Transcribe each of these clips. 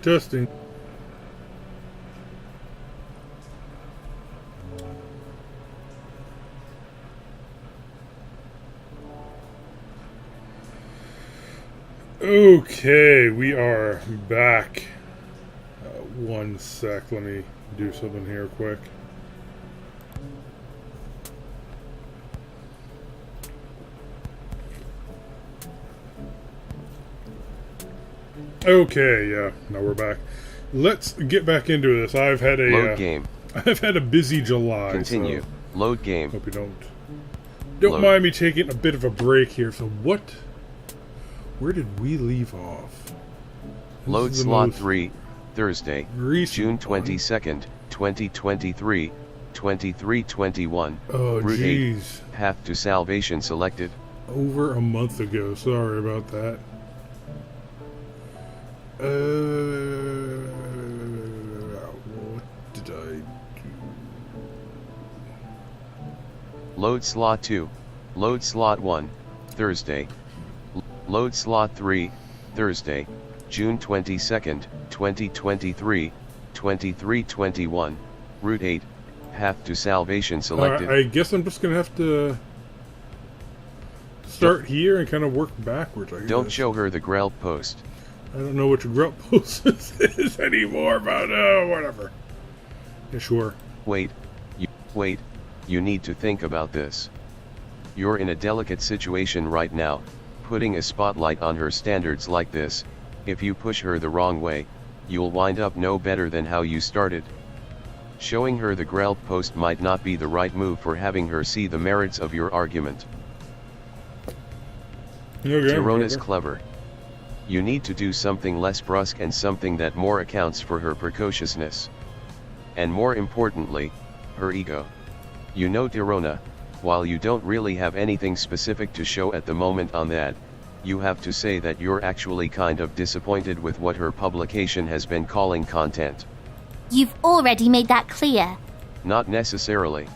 Testing. Okay, we are back. One sec, let me do something here quick. Okay, yeah, now we're back. Let's get back into this. I've had a load game. I've had a busy July. Continue. So load game. hope you don't Load. mind me taking a bit of a break here. So where did we leave off? This Load is the slot most 3, Thursday, recent June one. 22nd, 2023, 2321. Oh, Route 8, jeez. path to salvation selected. Over a month ago. Sorry about that. What did I do? Load slot 2, load slot 1, Thursday. Load slot 3, Thursday, June 22nd, 2023, 2321. Route 8, path to salvation selected. I guess I'm just gonna have to start here and kind of work backwards. I guess. Don't show her the Grelp post. I don't know which Grelp post this is anymore, but whatever. Yeah, sure. Wait, you need to think about this. You're in a delicate situation right now, putting a spotlight on her standards like this. If you push her the wrong way, you'll wind up no better than how you started. Showing her the Grelp post might not be the right move for having her see the merits of your argument. Okay, Tirona's whatever. clever. You need to do something less brusque and something that more accounts for her precociousness. And more importantly, her ego. You know Tirona, while you don't really have anything specific to show at the moment on that, you have to say that you're actually kind of disappointed with what her publication has been calling content. You've already made that clear. Not necessarily.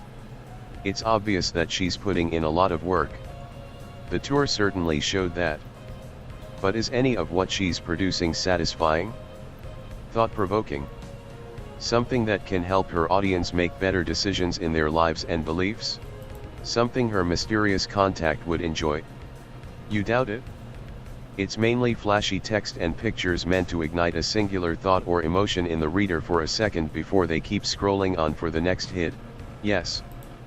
It's obvious that she's putting in a lot of work. The tour certainly showed that. But is any of what she's producing satisfying? Thought-provoking? Something that can help her audience make better decisions in their lives and beliefs? Something her mysterious contact would enjoy? You doubt it? It's mainly flashy text and pictures meant to ignite a singular thought or emotion in the reader for a second before they keep scrolling on for the next hit. Yes.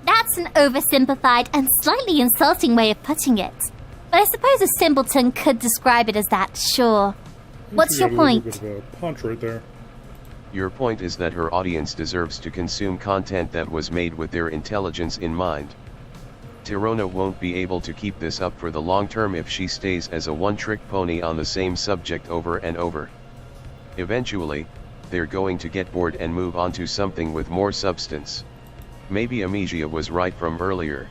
That's an oversimplified and slightly insulting way of putting it. But I suppose a simpleton could describe it as that, sure. What's your point? Got a little bit of a punch right there. Your point is that her audience deserves to consume content that was made with their intelligence in mind. Tirona won't be able to keep this up for the long term if she stays as a one-trick pony on the same subject over and over. Eventually, they're going to get bored and move on to something with more substance. Maybe Amesia was right from earlier.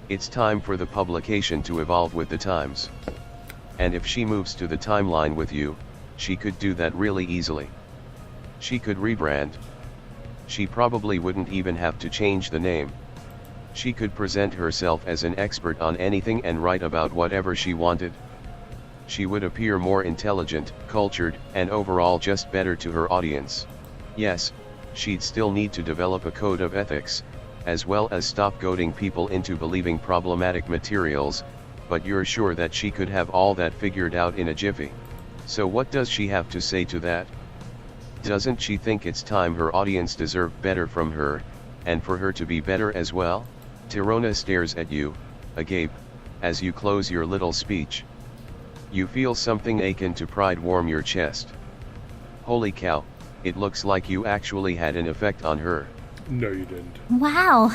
It's time for the publication to evolve with the times. And if she moves to the timeline with you, she could do that really easily. She could rebrand. She probably wouldn't even have to change the name. She could present herself as an expert on anything and write about whatever she wanted. She would appear more intelligent, cultured, and overall just better to her audience. Yes, she'd still need to develop a code of ethics, as well as stop goading people into believing problematic materials, but you're sure that she could have all that figured out in a jiffy. So what does she have to say to that? Doesn't she think it's time her audience deserved better from her, and for her to be better as well? Tirona stares at you, agape, as you close your little speech. You feel something akin to pride warm your chest. Holy cow, it looks like you actually had an effect on her. No, you didn't. Wow.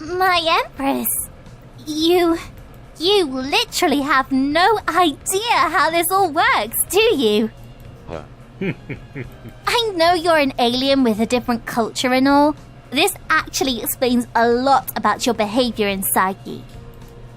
My Empress. You literally have no idea how this all works, do you? Huh. I know you're an alien with a different culture and all. This actually explains a lot about your behavior and psyche.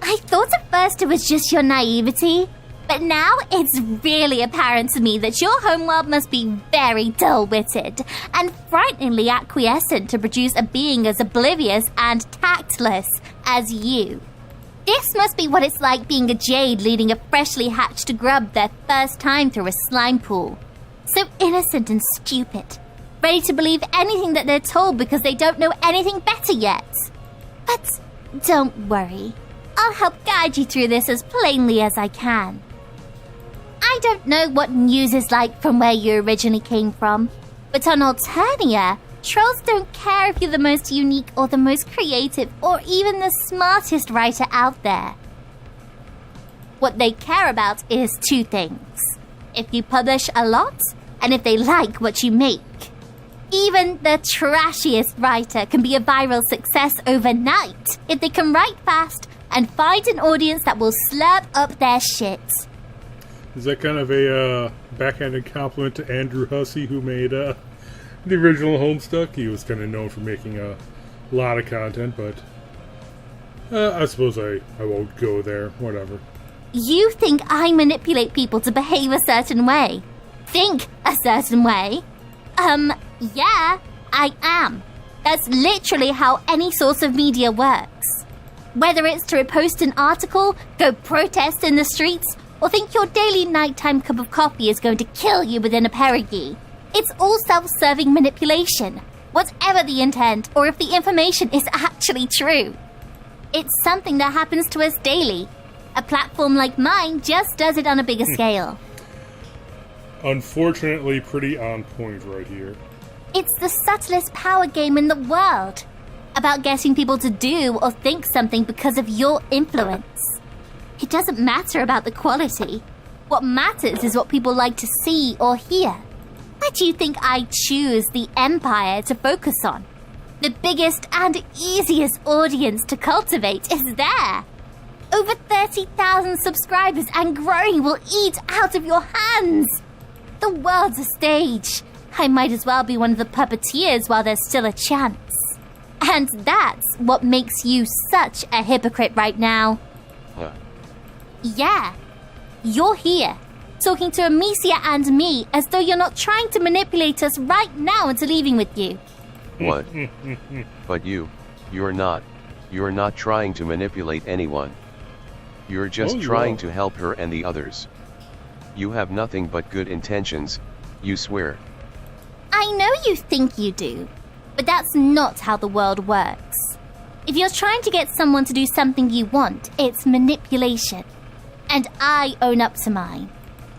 I thought at first it was just your naivety, but now it's really apparent to me that your homeworld must be very dull-witted and frighteningly acquiescent to produce a being as oblivious and tactless as you. This must be what it's like being a jade leading a freshly hatched grub their first time through a slime pool. So innocent and stupid, ready to believe anything that they're told because they don't know anything better yet. But don't worry, I'll help guide you through this as plainly as I can. I don't know what news is like from where you originally came from, but on Alternia, trolls don't care if you're the most unique or the most creative or even the smartest writer out there. What they care about is two things: if you publish a lot, and if they like what you make. Even the trashiest writer can be a viral success overnight if they can write fast and find an audience that will slurp up their shit. Is that kind of a backhanded compliment to Andrew Hussey, who made the original Homestuck? He was kind of known for making a lot of content, but I suppose I won't go there. Whatever. You think I manipulate people to behave a certain way? Think a certain way? Yeah, I am. That's literally how any source of media works. Whether it's to repost an article, go protest in the streets, or think your daily nighttime cup of coffee is going to kill you within a perigee, it's all self-serving manipulation, whatever the intent or if the information is actually true. It's something that happens to us daily. A platform like mine just does it on a bigger scale. Unfortunately, pretty on point right here. It's the subtlest power game in the world. About getting people to do or think something because of your influence. It doesn't matter about the quality. What matters is what people like to see or hear. Why do you think I choose the Empire to focus on? The biggest and easiest audience to cultivate is there. Over 30,000 subscribers and growing will eat out of your hands. The world's a stage. I might as well be one of the puppeteers while there's still a chance. And that's what makes you such a hypocrite right now. Huh. Yeah. You're here, talking to Amicia and me as though you're not trying to manipulate us right now into leaving with you. What? But you're not. You're not trying to manipulate anyone. You're just trying to help her and the others. You have nothing but good intentions, you swear. I know you think you do, but that's not how the world works. If you're trying to get someone to do something you want, it's manipulation. And I own up to mine.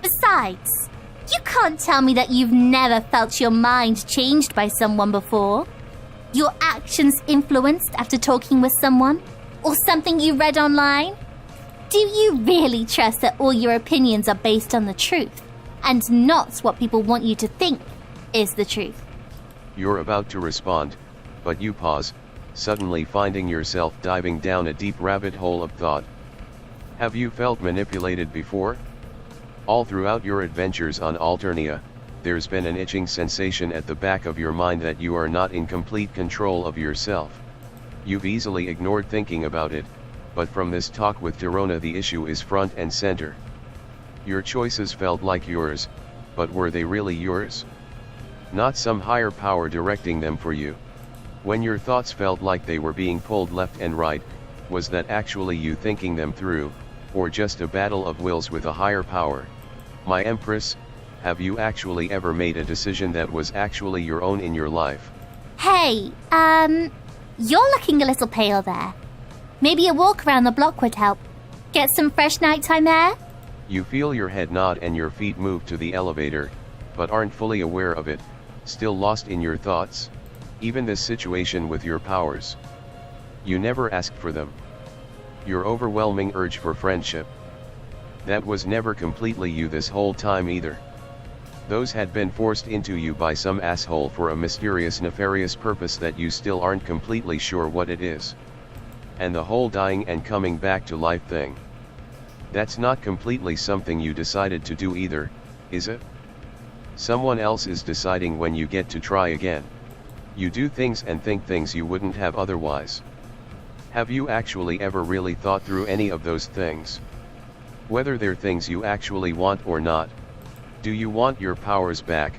Besides, you can't tell me that you've never felt your mind changed by someone before. Your actions influenced after talking with someone? Or something you read online? Do you really trust that all your opinions are based on the truth, and not what people want you to think is the truth? You're about to respond, but you pause, suddenly finding yourself diving down a deep rabbit hole of thought. Have you felt manipulated before? All throughout your adventures on Alternia, there's been an itching sensation at the back of your mind that you are not in complete control of yourself. You've easily ignored thinking about it, but from this talk with Tirona the issue is front and center. Your choices felt like yours, but were they really yours? Not some higher power directing them for you. When your thoughts felt like they were being pulled left and right, was that actually you thinking them through, or just a battle of wills with a higher power? My Empress, have you actually ever made a decision that was actually your own in your life? Hey, you're looking a little pale there. Maybe a walk around the block would help. Get some fresh nighttime air? You feel your head nod and your feet move to the elevator, but aren't fully aware of it, still lost in your thoughts? Even this situation with your powers. You never asked for them. Your overwhelming urge for friendship. That was never completely you this whole time either. Those had been forced into you by some asshole for a mysterious nefarious purpose that you still aren't completely sure what it is. And the whole dying and coming back to life thing. That's not completely something you decided to do either, is it? Someone else is deciding when you get to try again. You do things and think things you wouldn't have otherwise. Have you actually ever really thought through any of those things? Whether they're things you actually want or not. Do you want your powers back,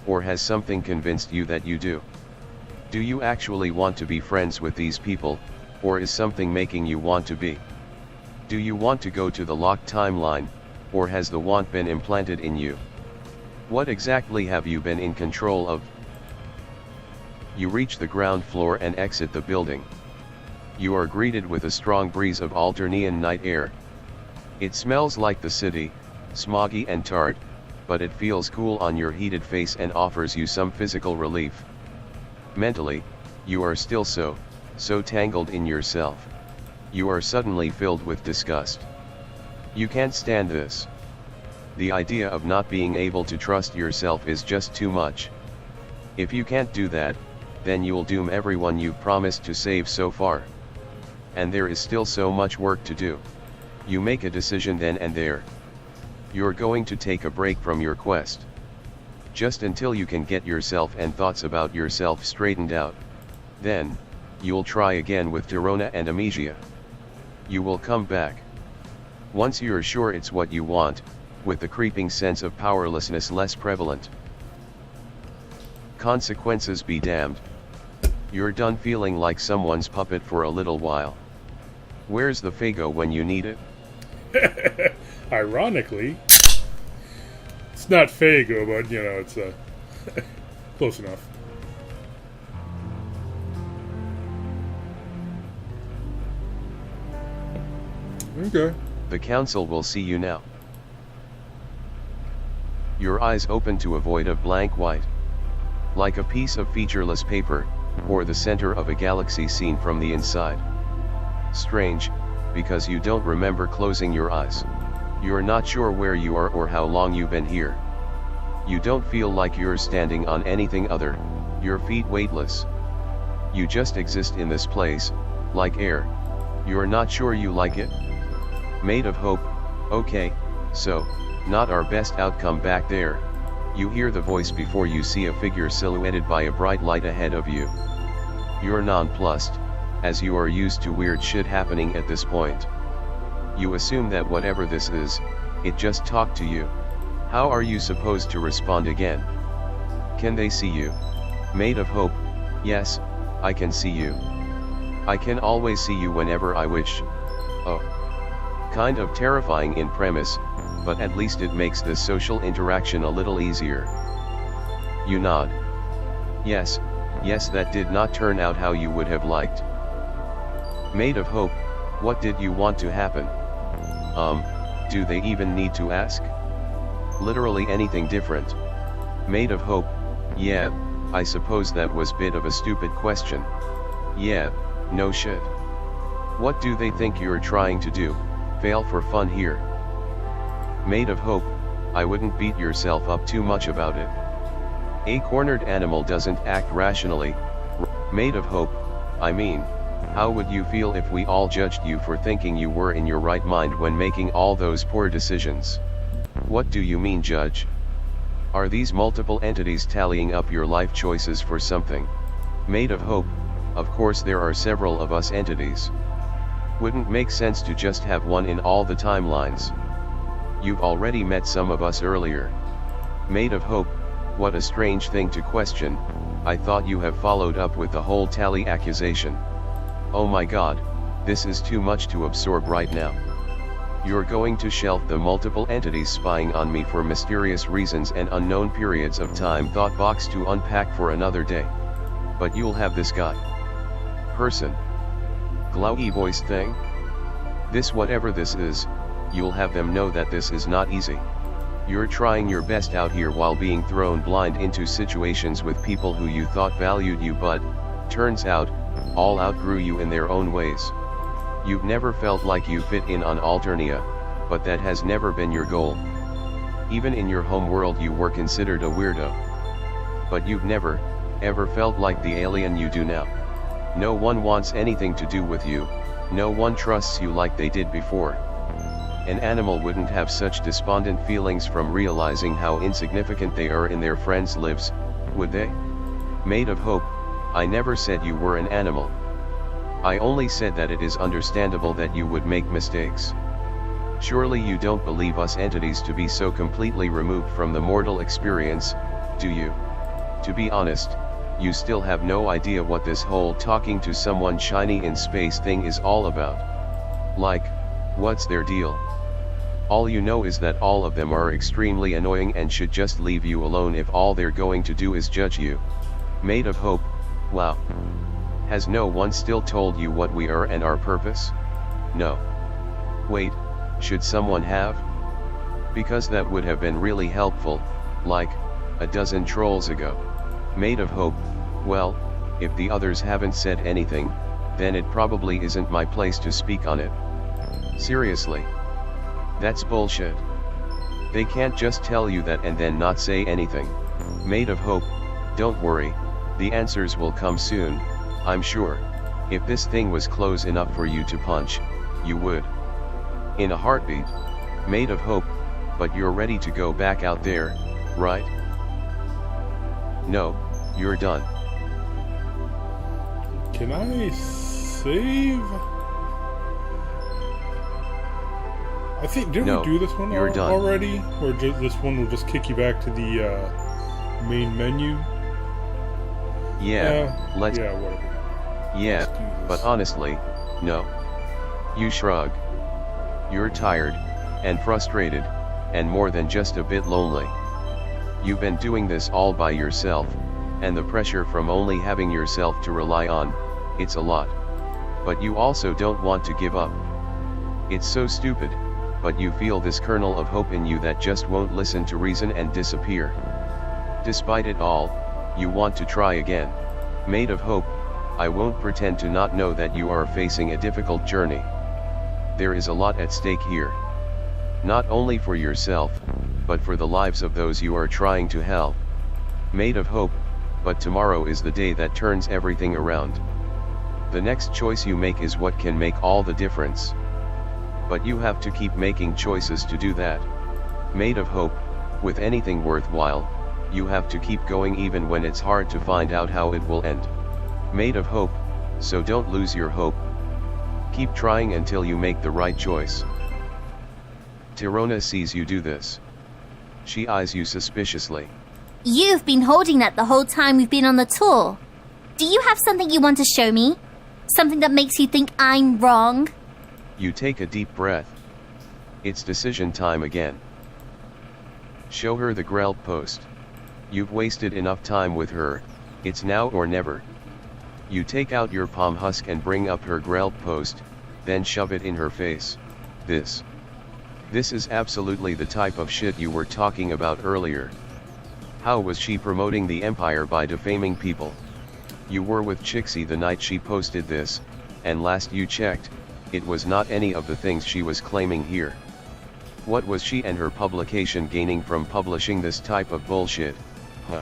or has something convinced you that you do? Do you actually want to be friends with these people, or is something making you want to be? Do you want to go to the locked timeline, or has the want been implanted in you? What exactly have you been in control of? You reach the ground floor and exit the building. You are greeted with a strong breeze of Alternian night air. It smells like the city, smoggy and tart, but it feels cool on your heated face and offers you some physical relief. Mentally, you are still so tangled in yourself. You are suddenly filled with disgust. You can't stand this. The idea of not being able to trust yourself is just too much. If you can't do that, then you'll doom everyone you've promised to save so far. And there is still so much work to do. You make a decision then and there. You're going to take a break from your quest. Just until you can get yourself and thoughts about yourself straightened out. Then, you'll try again with Tirona and Amnesia. You will come back. Once you're sure it's what you want, with the creeping sense of powerlessness less prevalent. Consequences be damned. You're done feeling like someone's puppet for a little while. Where's the Fago when you need it? Ironically, it's not Fago, but it's close enough. Okay. The council will see you now. Your eyes open to a void of blank white. Like a piece of featureless paper, or the center of a galaxy seen from the inside. Strange, because you don't remember closing your eyes. You're not sure where you are or how long you've been here. You don't feel like you're standing on anything other, your feet weightless. You just exist in this place, like air. You're not sure you like it? Made of hope, okay, so, not our best outcome back there. You hear the voice before you see a figure silhouetted by a bright light ahead of you. You're nonplussed, as you are used to weird shit happening at this point. You assume that whatever this is, it just talked to you. How are you supposed to respond again? Can they see you? Made of hope, yes, I can see you. I can always see you whenever I wish. Oh. Kind of terrifying in premise, but at least it makes the social interaction a little easier. You nod. Yes, that did not turn out how you would have liked. Made of hope, what did you want to happen? Do they even need to ask? Literally anything different. Made of hope, yeah, I suppose that was bit of a stupid question. Yeah, no shit. What do they think you're trying to do? Fail for fun here? Made of hope, I wouldn't beat yourself up too much about it. A cornered animal doesn't act rationally. Made of hope, I mean, how would you feel if we all judged you for thinking you were in your right mind when making all those poor decisions? What do you mean, judge? Are these multiple entities tallying up your life choices for something? Made of hope, of course there are several of us entities. Wouldn't make sense to just have one in all the timelines. You've already met some of us earlier. Made of hope, what a strange thing to question. I thought you have followed up with the whole tally accusation. Oh my god, this is too much to absorb right now. You're going to shelf the multiple entities spying on me for mysterious reasons and unknown periods of time thought box to unpack for another day. But you'll have this guy. Person. Glowy voice thing? This whatever this is, you'll have them know that this is not easy. You're trying your best out here while being thrown blind into situations with people who you thought valued you but, turns out, all outgrew you in their own ways. You've never felt like you fit in on Alternia, but that has never been your goal. Even in your home world you were considered a weirdo. But you've never, ever felt like the alien you do now. No one wants anything to do with you, no one trusts you like they did before. An animal wouldn't have such despondent feelings from realizing how insignificant they are in their friends' lives, would they? Made of hope, I never said you were an animal. I only said that it is understandable that you would make mistakes. Surely you don't believe us entities to be so completely removed from the mortal experience, do you? To be honest, you still have no idea what this whole talking to someone shiny in space thing is all about. Like, what's their deal? All you know is that all of them are extremely annoying and should just leave you alone if all they're going to do is judge you. Maid of Hope, wow. Has no one still told you what we are and our purpose? No. Wait, should someone have? Because that would have been really helpful, like, a dozen trolls ago. Maid of Hope, well, if the others haven't said anything, then it probably isn't my place to speak on it. Seriously. That's bullshit. They can't just tell you that and then not say anything. Maid of Hope, don't worry, the answers will come soon, I'm sure. If this thing was close enough for you to punch, you would. In a heartbeat. Maid of Hope, but you're ready to go back out there, right? No, you're done. Can I save? I think, did No, we do this one you're done. already? Or this one will just kick you back to the main menu? Yeah, let's. Yeah, whatever. Yeah, Let's do this. but honestly, no. You shrug. You're tired, and frustrated, and more than just a bit lonely. You've been doing this all by yourself, and the pressure from only having yourself to rely on, it's a lot. But you also don't want to give up. It's so stupid, but you feel this kernel of hope in you that just won't listen to reason and disappear. Despite it all, you want to try again. Maid of Hope, I won't pretend to not know that you are facing a difficult journey. There is a lot at stake here. Not only for yourself, but for the lives of those you are trying to help. Maid of Hope, but tomorrow is the day that turns everything around. The next choice you make is what can make all the difference. But you have to keep making choices to do that. Maid of Hope, with anything worthwhile, you have to keep going even when it's hard to find out how it will end. Maid of Hope, so don't lose your hope. Keep trying until you make the right choice. Tirona sees you do this. She eyes you suspiciously. You've been holding that the whole time we've been on the tour. Do you have something you want to show me? Something that makes you think I'm wrong? You take a deep breath. It's decision time again. Show her the Grelp post. You've wasted enough time with her, it's now or never. You take out your palm husk and bring up her Grelp post, then shove it in her face. This is absolutely the type of shit you were talking about earlier. How was she promoting the Empire by defaming people? You were with Chixie the night she posted this, and last you checked, it was not any of the things she was claiming here. What was she and her publication gaining from publishing this type of bullshit? Huh.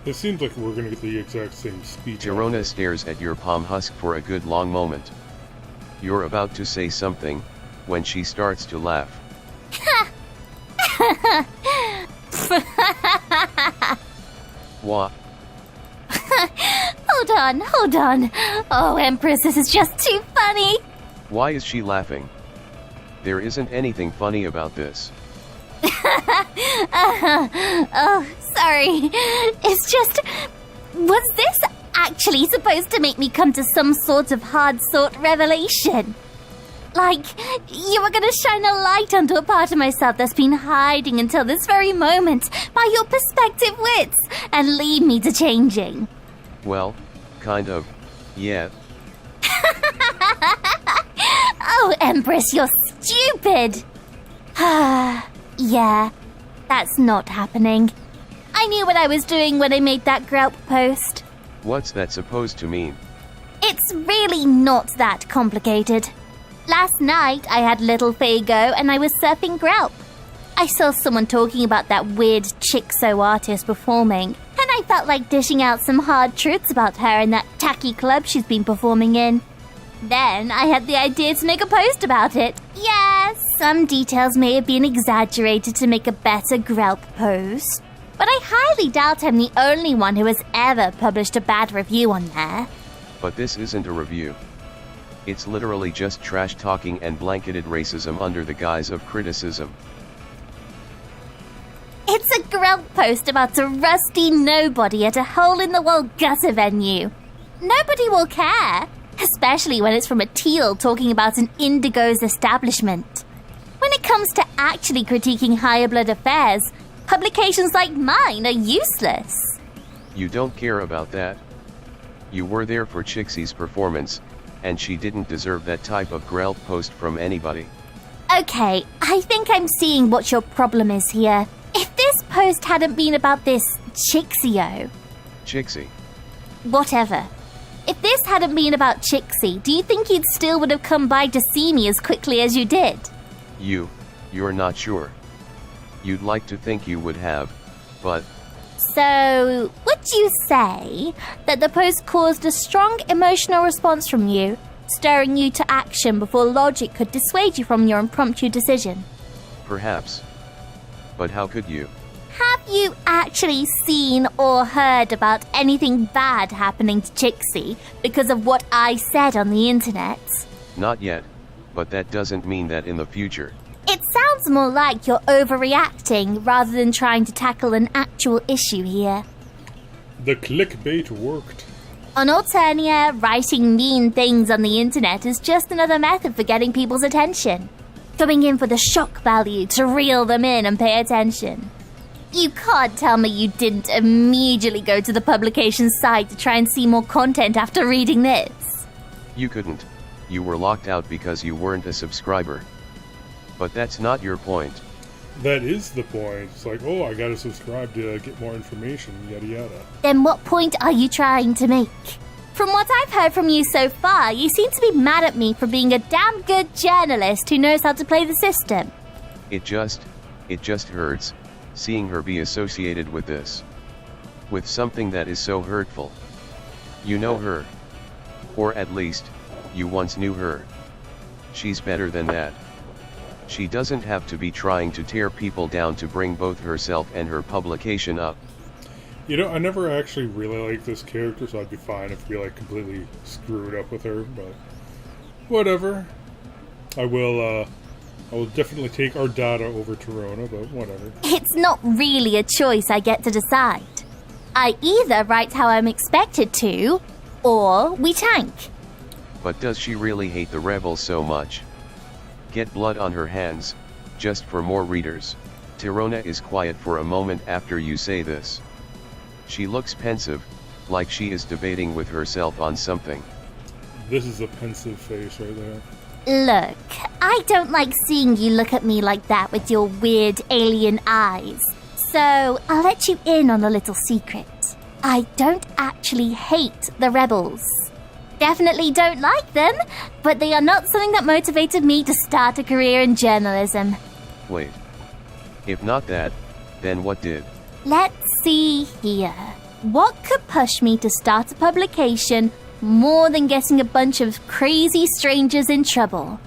It seems like we're going to get the exact same speech. Tirona stares at your palm husk for a good long moment. You're about to say something, when she starts to laugh. What? Hold on. Oh, Empress, this is just too funny. Why is she laughing? There isn't anything funny about this. Oh, sorry. It's just... Was this actually supposed to make me come to some sort of hard-sought revelation? Like, you were gonna shine a light onto a part of myself that's been hiding until this very moment by your perspective wits and lead me to changing. Well, kind of, yeah. Oh, Empress, you're stupid! Yeah, that's not happening. I knew what I was doing when I made that Grelp post. What's that supposed to mean? It's really not that complicated. Last night, I had little Fago and I was surfing Grelp. I saw someone talking about that weird Chixo artist performing, and I felt like dishing out some hard truths about her in that tacky club she's been performing in. Then I had the idea to make a post about it. Yes, some details may have been exaggerated to make a better Grelp post, but I highly doubt I'm the only one who has ever published a bad review on there. But this isn't a review. It's literally just trash talking and blanketed racism under the guise of criticism. It's a Grelp post about a rusty nobody at a hole-in-the-wall gutter venue. Nobody will care, especially when it's from a teal talking about an Indigo's establishment. When it comes to actually critiquing higher blood affairs, publications like mine are useless. You don't care about that. You were there for Chixie's performance, and she didn't deserve that type of grell post from anybody. Okay, I think I'm seeing what your problem is here. If this post hadn't been about this Chixio... Chixie. Whatever. If this hadn't been about Chixie, do you think you'd still would have come by to see me as quickly as you did? You're not sure. You'd like to think you would have, but... So, would you say that the post caused a strong emotional response from you, stirring you to action before logic could dissuade you from your impromptu decision? Perhaps. But how could you? Have you actually seen or heard about anything bad happening to Chixie because of what I said on the internet? Not yet, but that doesn't mean that in the future. It sounds more like you're overreacting rather than trying to tackle an actual issue here. The clickbait worked. On Alternia, writing mean things on the internet is just another method for getting people's attention. Going in for the shock value to reel them in and pay attention. You can't tell me you didn't immediately go to the publication site to try and see more content after reading this. You couldn't. You were locked out because you weren't a subscriber. But that's not your point. That is the point. It's like, oh, I gotta subscribe to get more information, yada yada. Then what point are you trying to make? From what I've heard from you so far, you seem to be mad at me for being a damn good journalist who knows how to play the system. It just hurts, seeing her be associated with this. With something that is so hurtful. You know her. Or at least, you once knew her. She's better than that. She doesn't have to be trying to tear people down to bring both herself and her publication up. You know, I never actually really liked this character, so I'd be fine if we completely screwed up with her, but whatever. I will definitely take our data over Torona, but whatever. It's not really a choice I get to decide. I either write how I'm expected to, or we tank. But does she really hate the rebels so much? Get blood on her hands, just for more readers. Torona is quiet for a moment after you say this. She looks pensive, like she is debating with herself on something. This is a pensive face right there. Look, I don't like seeing you look at me like that with your weird alien eyes. So, I'll let you in on a little secret. I don't actually hate the rebels. Definitely don't like them, but they are not something that motivated me to start a career in journalism. Wait. If not that, then what did? Let's see here. What could push me to start a publication more than getting a bunch of crazy strangers in trouble?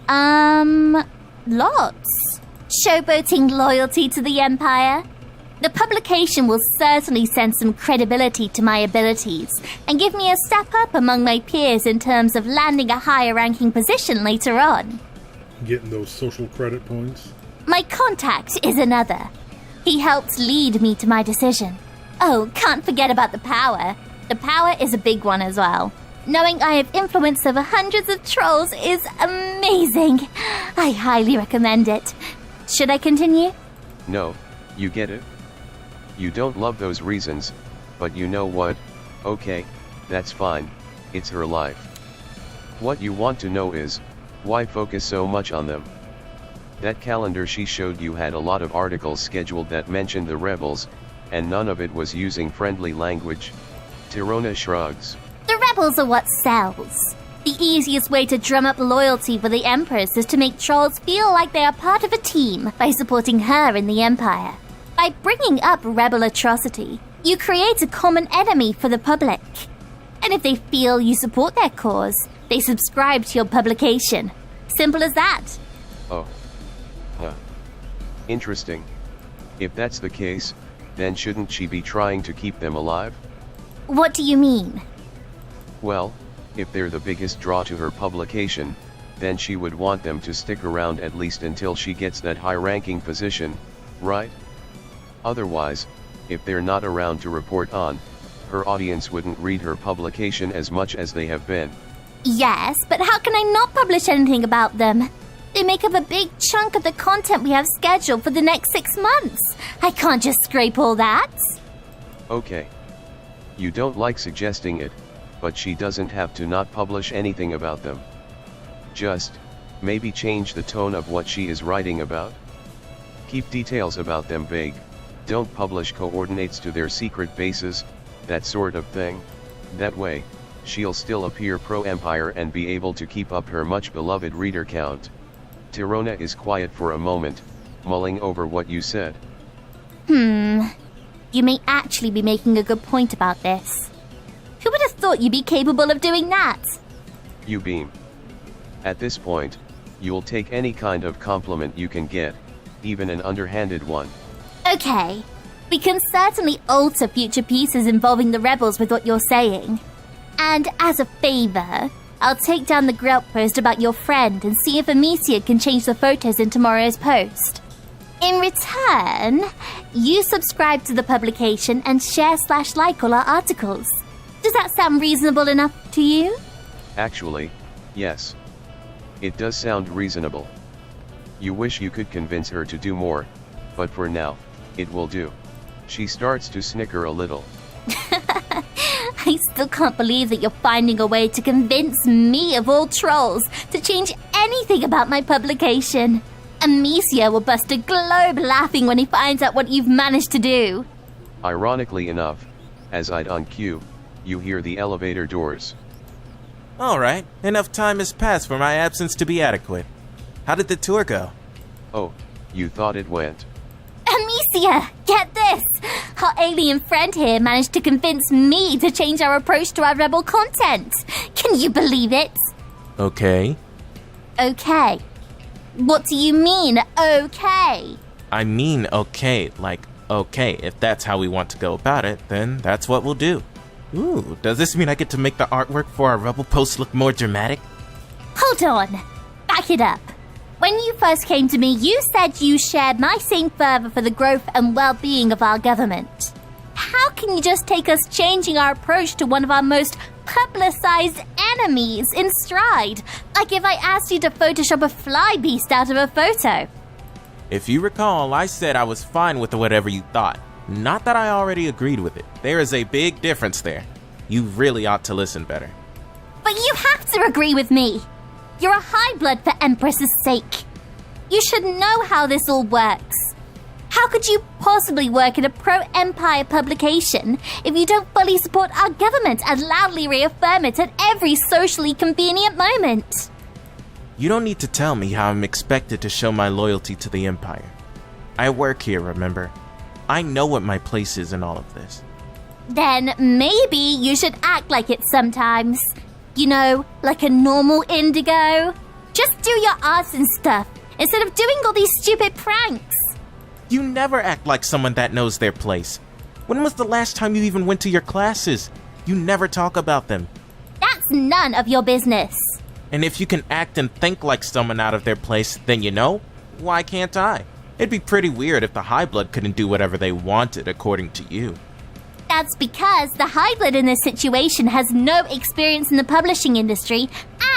Lots. Showboating loyalty to the Empire. The publication will certainly send some credibility to my abilities and give me a step up among my peers in terms of landing a higher ranking position later on. Getting those social credit points. My contact is another. He helped lead me to my decision. Oh, can't forget about the power. The power is a big one as well. Knowing I have influence over hundreds of trolls is amazing. I highly recommend it. Should I continue? No, you get it? You don't love those reasons, but you know what? Okay, that's fine, it's her life. What you want to know is, why focus so much on them? That calendar she showed you had a lot of articles scheduled that mentioned the rebels, and none of it was using friendly language. Torona shrugs. The rebels are what sells. The easiest way to drum up loyalty for the Empress is to make trolls feel like they are part of a team by supporting her in the Empire. By bringing up rebel atrocity, you create a common enemy for the public. And if they feel you support their cause, they subscribe to your publication. Simple as that. Oh. Huh. Interesting. If that's the case, then shouldn't she be trying to keep them alive? What do you mean? Well, if they're the biggest draw to her publication, then she would want them to stick around at least until she gets that high-ranking position, right? Otherwise, if they're not around to report on, her audience wouldn't read her publication as much as they have been. Yes, but how can I not publish anything about them? They make up a big chunk of the content we have scheduled for the next 6 months. I can't just scrape all that. Okay. You don't like suggesting it, but she doesn't have to not publish anything about them. Just, maybe change the tone of what she is writing about. Keep details about them vague, don't publish coordinates to their secret bases, that sort of thing. That way, she'll still appear pro-Empire and be able to keep up her much-beloved reader count. Tirona is quiet for a moment, mulling over what you said. You may actually be making a good point about this. Who would have thought you'd be capable of doing that? You beam. At this point, you'll take any kind of compliment you can get, even an underhanded one. Okay, we can certainly alter future pieces involving the rebels with what you're saying. And as a favor, I'll take down the Grelt post about your friend and see if Amicia can change the photos in tomorrow's post. In return, you subscribe to the publication and share/like all our articles. Does that sound reasonable enough to you? Actually, yes. It does sound reasonable. You wish you could convince her to do more, but for now, it will do. She starts to snicker a little. I still can't believe that you're finding a way to convince me, of all trolls, to change anything about my publication. Amicia will bust a globe laughing when he finds out what you've managed to do. Ironically enough, as I'd on cue, you hear the elevator doors. Alright, enough time has passed for my absence to be adequate. How did the tour go? Oh, you thought it went. Amicia, get this! Our alien friend here managed to convince me to change our approach to our rebel content. Can you believe it? Okay. Okay. What do you mean, okay? I mean okay, like, okay, if that's how we want to go about it, then that's what we'll do. Ooh, does this mean I get to make the artwork for our rebel post look more dramatic? Hold on. Back it up. When you first came to me, you said you shared my same fervor for the growth and well-being of our government. How can you just take us changing our approach to one of our most publicized enemies in stride? Like if I asked you to Photoshop a fly beast out of a photo. If you recall, I said I was fine with whatever you thought. Not that I already agreed with it. There is a big difference there. You really ought to listen better. But you have to agree with me. You're a high blood for Empress's sake. You should know how this all works. How could you possibly work in a pro-Empire publication if you don't fully support our government and loudly reaffirm it at every socially convenient moment? You don't need to tell me how I'm expected to show my loyalty to the Empire. I work here, remember? I know what my place is in all of this. Then maybe you should act like it sometimes. You know, like a normal indigo. Just do your arts and stuff, instead of doing all these stupid pranks. You never act like someone that knows their place. When was the last time you even went to your classes? You never talk about them. That's none of your business. And if you can act and think like someone out of their place, then you know, why can't I? It'd be pretty weird if the High Blood couldn't do whatever they wanted according to you. That's because the High Blood in this situation has no experience in the publishing industry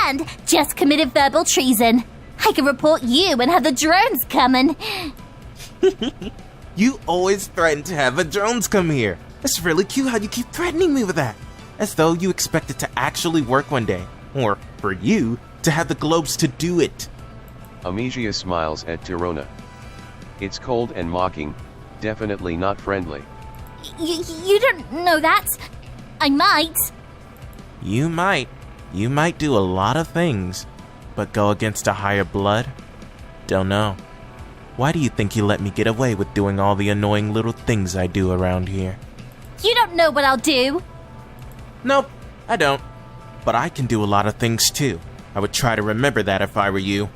and just committed verbal treason. I can report you and have the drones coming. You always threaten to have the drones come here. It's really cute how you keep threatening me with that. As though you expect it to actually work one day. Or, for you, to have the globes to do it. Amicia smiles at Tirona. It's cold and mocking, definitely not friendly. You don't know that. I might. You might. You might do a lot of things. But go against a higher blood? Don't know. Why do you think you let me get away with doing all the annoying little things I do around here? You don't know what I'll do. Nope, I don't. But I can do a lot of things too. I would try to remember that if I were you.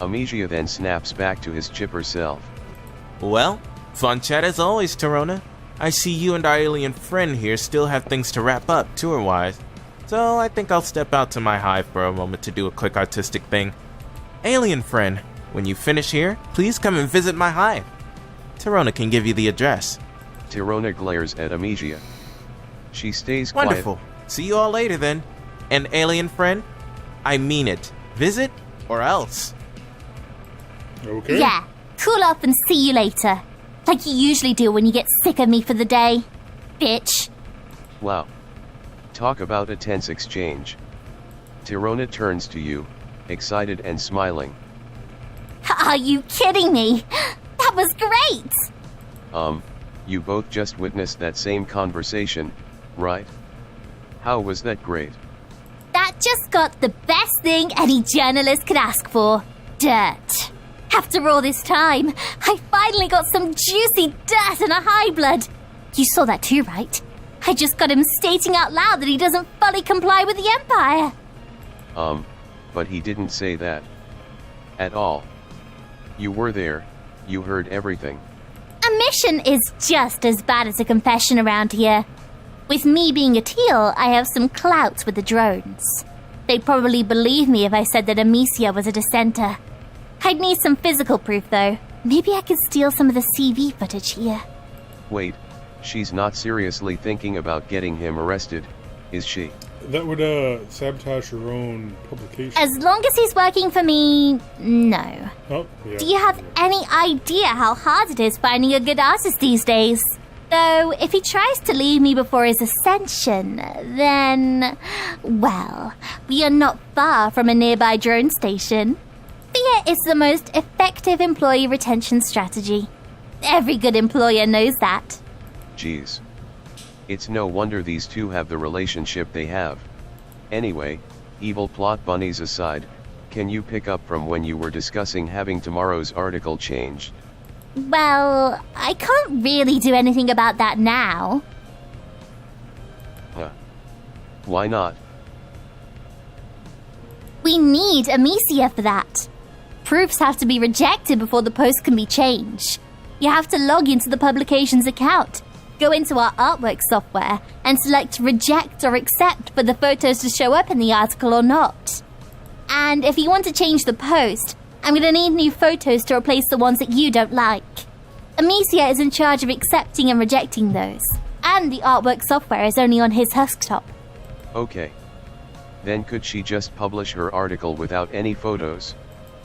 Amicia then snaps back to his chipper self. Well, fun chat as always, Tirona. I see you and our alien friend here still have things to wrap up, tour-wise. So I think I'll step out to my hive for a moment to do a quick artistic thing. Alien friend, when you finish here, please come and visit my hive. Tirona can give you the address. Tirona glares at Amicia. She stays quiet. Wonderful. See you all later then. And alien friend, I mean it. Visit or else. Okay. Yeah, cool off and see you later. Like you usually do when you get sick of me for the day. Bitch. Wow. Talk about a tense exchange. Tirona turns to you, excited and smiling. Are you kidding me? That was great! You both just witnessed that same conversation, right? How was that great? That just got the best thing any journalist could ask for. Dirt. After all this time, I finally got some juicy dirt and a high blood. You saw that too, right? I just got him stating out loud that he doesn't fully comply with the Empire. But he didn't say that. At all. You were there, you heard everything. A mission is just as bad as a confession around here. With me being a teal, I have some clout with the drones. They'd probably believe me if I said that Amicia was a dissenter. I'd need some physical proof, though. Maybe I could steal some of the CV footage here. Wait, she's not seriously thinking about getting him arrested, is she? That would sabotage your own publication. As long as he's working for me, no. Oh, yeah. Do you have any idea how hard it is finding a good artist these days? Though, if he tries to leave me before his ascension, then... well, we are not far from a nearby drone station. Fear is the most effective employee retention strategy. Every good employer knows that. Jeez. It's no wonder these two have the relationship they have. Anyway, evil plot bunnies aside, can you pick up from when you were discussing having tomorrow's article changed? Well, I can't really do anything about that now. Huh. Why not? We need Amicia for that. Proofs have to be rejected before the post can be changed. You have to log into the publication's account, go into our artwork software, and select reject or accept for the photos to show up in the article or not. And if you want to change the post, I'm going to need new photos to replace the ones that you don't like. Amicia is in charge of accepting and rejecting those, and the artwork software is only on his Husktop. Okay. Then could she just publish her article without any photos?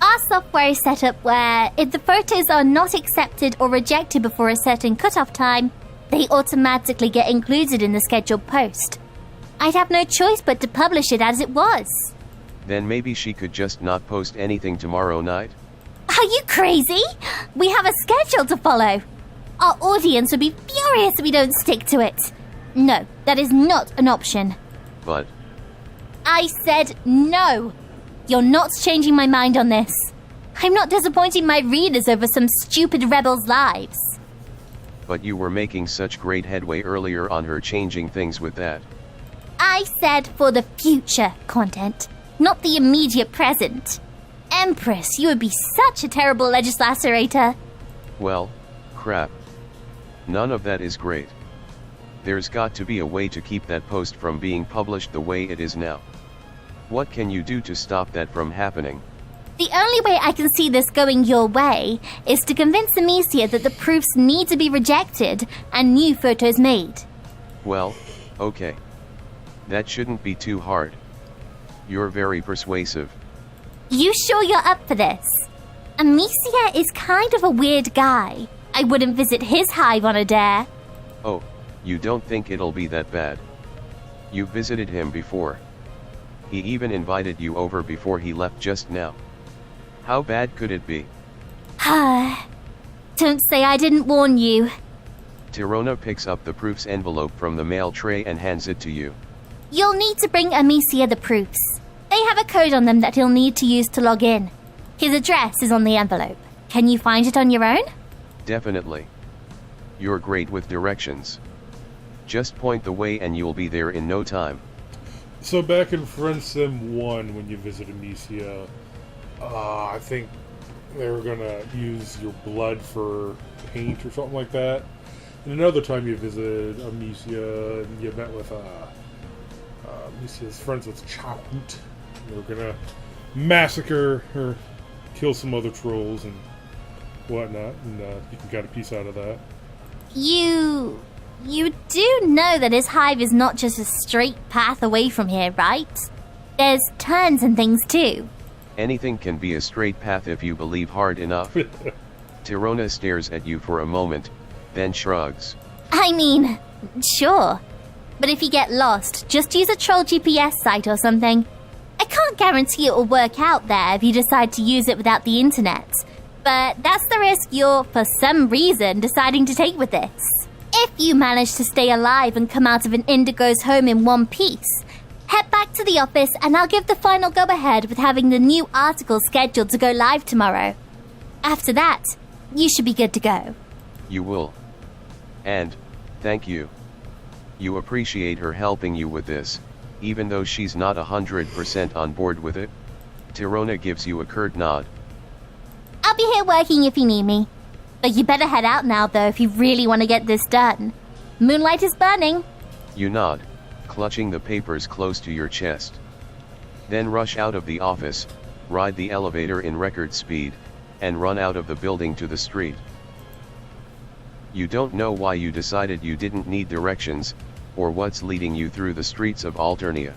Our software is set up where, if the photos are not accepted or rejected before a certain cutoff time, they automatically get included in the scheduled post. I'd have no choice but to publish it as it was. Then maybe she could just not post anything tomorrow night? Are you crazy? We have a schedule to follow. Our audience would be furious if we don't stick to it. No, that is not an option. But... I said no. You're not changing my mind on this. I'm not disappointing my readers over some stupid rebels' lives. But you were making such great headway earlier on her changing things with that. I said for the future content, not the immediate present. Empress, you would be such a terrible legislator. Well, crap. None of that is great. There's got to be a way to keep that post from being published the way it is now. What can you do to stop that from happening? The only way I can see this going your way is to convince Amicia that the proofs need to be rejected and new photos made. Well, okay. That shouldn't be too hard. You're very persuasive. You sure you're up for this? Amicia is kind of a weird guy. I wouldn't visit his hive on a dare. Oh, you don't think it'll be that bad? You visited him before. He even invited you over before he left just now. How bad could it be? Don't say I didn't warn you. Tirona picks up the proofs envelope from the mail tray and hands it to you. You'll need to bring Amicia the proofs. They have a code on them that he'll need to use to log in. His address is on the envelope. Can you find it on your own? Definitely. You're great with directions. Just point the way and you'll be there in no time. So back in Friendsim 1, when you visit Amicia, I think they were going to use your blood for paint or something like that. And another time you visited Amicia, and you met with Amicia's friends with Chakut. They were going to massacre or kill some other trolls and whatnot, and you got a piece out of that. You do know that his hive is not just a straight path away from here, right? There's turns and things too. Anything can be a straight path if you believe hard enough. Tirona stares at you for a moment, then shrugs. I mean, sure. But if you get lost, just use a troll GPS site or something. I can't guarantee it will work out there if you decide to use it without the internet. But that's the risk you're, for some reason, deciding to take with this. If you manage to stay alive and come out of an Indigo's home in one piece, head back to the office and I'll give the final go-ahead with having the new article scheduled to go live tomorrow. After that, you should be good to go. You will. And, thank you. You appreciate her helping you with this, even though she's not 100% on board with it? Tirona gives you a curt nod. I'll be here working if you need me. But you better head out now, though, if you really want to get this done. Moonlight is burning. You nod, clutching the papers close to your chest. Then rush out of the office, ride the elevator in record speed, and run out of the building to the street. You don't know why you decided you didn't need directions, or what's leading you through the streets of Alternia.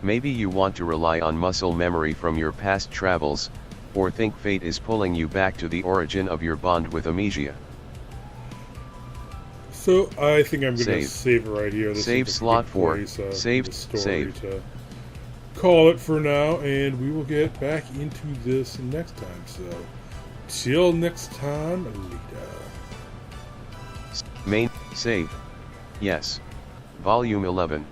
Maybe you want to rely on muscle memory from your past travels, or think fate is pulling you back to the origin of your bond with Amnesia. So I think I'm going to Save. save it right here. This Save is a slot good 4. place, Save. the story Save. to call it for now, and we will get back into this next time. So, till next time, later. Main. Save. Yes. Volume 11.